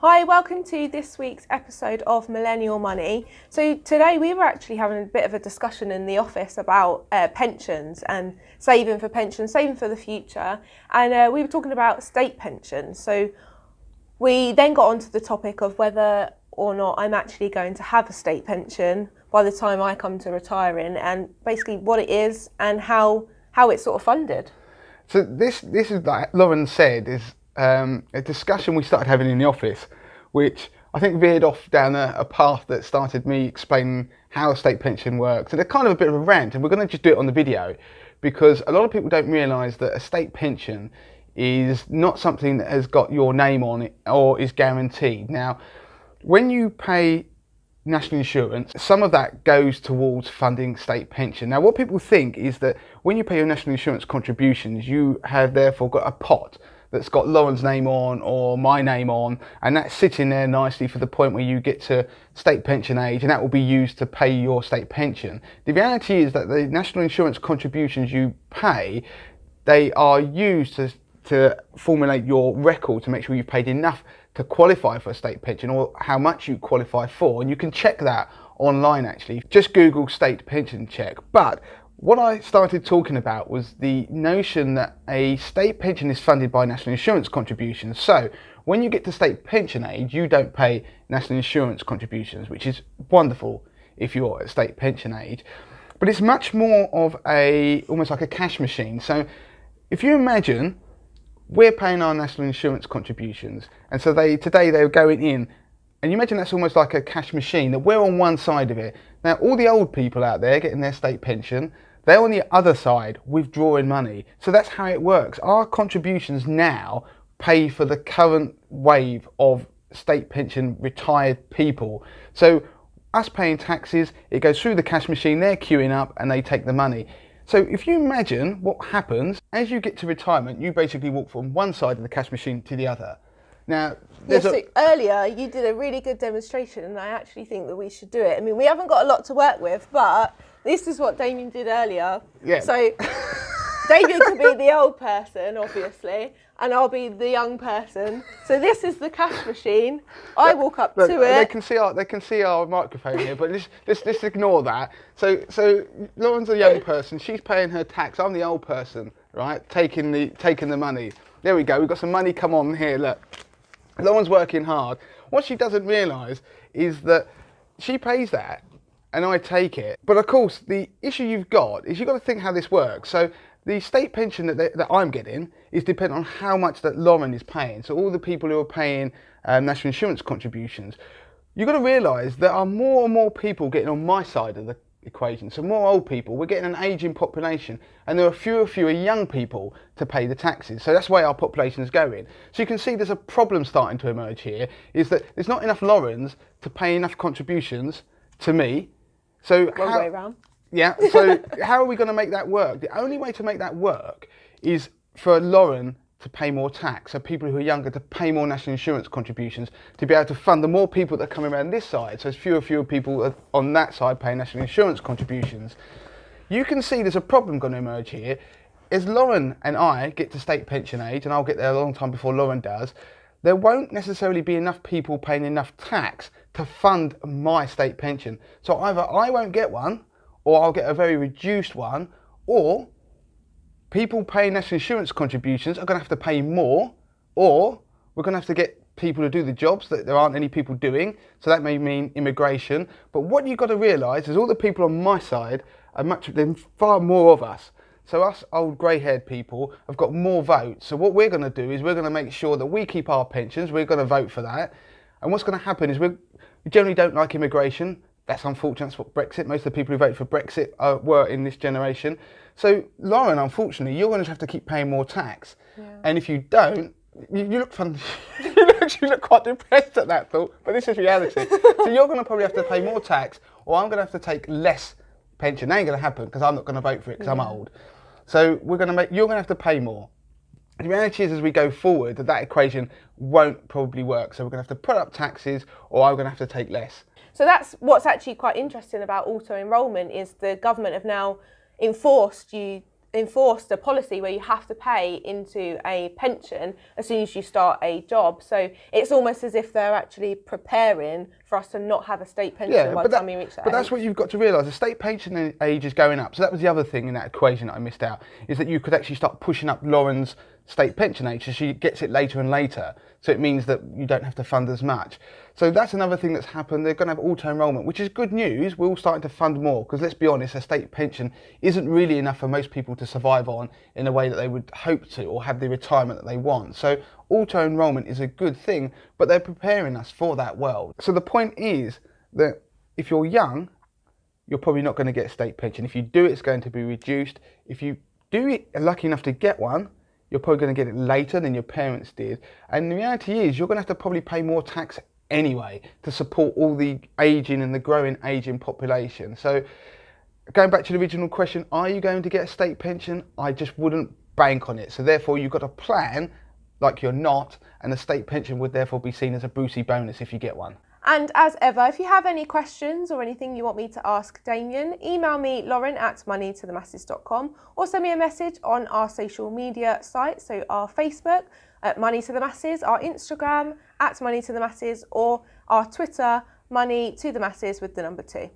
Hi, welcome to this week's episode of Millennial Money. So today we were actually having a bit of a discussion in the office about pensions and saving for pensions, saving for the future. And we were talking about state pensions. So we then got onto the topic of whether or not I'm actually going to have a state pension by the time I come to retiring, and basically what it is and how it's sort of funded. So this is, like Lauren said, is a discussion we started having in the office, which I think veered off down a path that started me explaining how a state pension works. And it's kind of a bit of a rant, and we're going to just do it on the video because a lot of people don't realise that a state pension is not something that has got your name on it or is guaranteed. Now, when you pay national insurance, some of that goes towards funding state pension. Now, what people think is that when you pay your national insurance contributions, you have therefore got a pot that's got Lauren's name on or my name on, and that's sitting there nicely for the point where you get to state pension age, and that will be used to pay your state pension. The reality is that the national insurance contributions you pay, they are used to formulate your record to make sure you've paid enough to qualify for a state pension, or how much you qualify for, and you can check that online actually. Just Google state pension check. But what I started talking about was the notion that a state pension is funded by national insurance contributions. So when you get to state pension age, you don't pay national insurance contributions, which is wonderful if you're at state pension age. But it's much more of almost like a cash machine. So if you imagine we're paying our national insurance contributions, and so today they're going in, and you imagine that's almost like a cash machine, that we're on one side of it. Now all the old people out there getting their state pension, they're on the other side withdrawing money. So that's how it works. Our contributions now pay for the current wave of state pension retired people. So us paying taxes, it goes through the cash machine, they're queuing up and they take the money. So if you imagine what happens as you get to retirement, you basically walk from one side of the cash machine to the other. Now, so earlier you did a really good demonstration, and I actually think that we should do it. I mean, we haven't got a lot to work with, but this is what Damien did earlier. Yeah. So Damien could be the old person, obviously, and I'll be the young person. So this is the cash machine. I walk up to it. They can see our microphone here, but let's ignore that. So Lauren's a young person. She's paying her tax. I'm the old person, right? Taking the money. There we go. We've got some money. Come on here. Look. Lauren's working hard. What she doesn't realise is that she pays that and I take it. But of course, the issue you've got is you've got to think how this works. So the state pension that I'm getting is dependent on how much that Lauren is paying. So all the people who are paying national insurance contributions, you've got to realise there are more and more people getting on my side of the equation. So more old people, we're getting an ageing population, and there are fewer young people to pay the taxes. So that's why our population is going. So you can see there's a problem starting to emerge here, is that there's not enough Laurens to pay enough contributions to me. So Wrong way round. Yeah, so how are we going to make that work? The only way to make that work is for Lauren to pay more tax, so people who are younger to pay more national insurance contributions to be able to fund the more people that are coming around this side. So there's fewer people on that side paying national insurance contributions. You can see there's a problem going to emerge here. As Lauren and I get to state pension age, and I'll get there a long time before Lauren does, there won't necessarily be enough people paying enough tax to fund my state pension. So either I won't get one, or I'll get a very reduced one, or people paying national insurance contributions are going to have to pay more, or we're going to have to get people to do the jobs that there aren't any people doing. So that may mean immigration. But what you've got to realise is all the people on my side there's far more of us. So us old grey-haired people have got more votes. So what we're going to do is we're going to make sure that we keep our pensions. We're going to vote for that. And what's going to happen is we generally don't like immigration. That's unfortunate. That's what Brexit, most of the people who voted for Brexit were in this generation. So Lauren, unfortunately, you're going to have to keep paying more tax. Yeah. And if you don't, you look fun. You look quite depressed at that thought, but this is reality. So you're going to probably have to pay more tax, or I'm going to have to take less pension. That ain't going to happen because I'm not going to vote for it because I'm old. So you're going to have to pay more. The reality is, as we go forward, that equation won't probably work. So we're going to have to put up taxes, or I'm going to have to take less. So that's what's actually quite interesting about auto-enrolment, is the government have now enforced you enforced a policy where you have to pay into a pension as soon as you start a job. So it's almost as if they're actually preparing for us to not have a state pension by the time we reach that But age. that's what you've got to realise. The state pension age is going up. So that was the other thing in that equation that I missed out, is that you could actually start pushing up Lauren's state pension age, so she gets it later and later. So it means that you don't have to fund as much. So that's another thing that's happened. They're going to have auto-enrolment, which is good news. We're all starting to fund more, because let's be honest, a state pension isn't really enough for most people to survive on in a way that they would hope to, or have the retirement that they want. So auto-enrolment is a good thing, but they're preparing us for that world. So the point is that if you're young, you're probably not going to get a state pension. If you do, it's going to be reduced. If you are lucky enough to get one, you're probably going to get it later than your parents did. And the reality is you're going to have to probably pay more tax anyway to support all the ageing and the growing ageing population. So going back to the original question, are you going to get a state pension? I just wouldn't bank on it. So therefore you've got to plan like you're not, and the state pension would therefore be seen as a Brucey bonus if you get one. And as ever, if you have any questions or anything you want me to ask Damien, email me lauren@moneytothemasses.com, or send me a message on our social media sites, so our Facebook at Money to the Masses, our Instagram at Money to the Masses, or our Twitter, Money to the Masses with the number 2.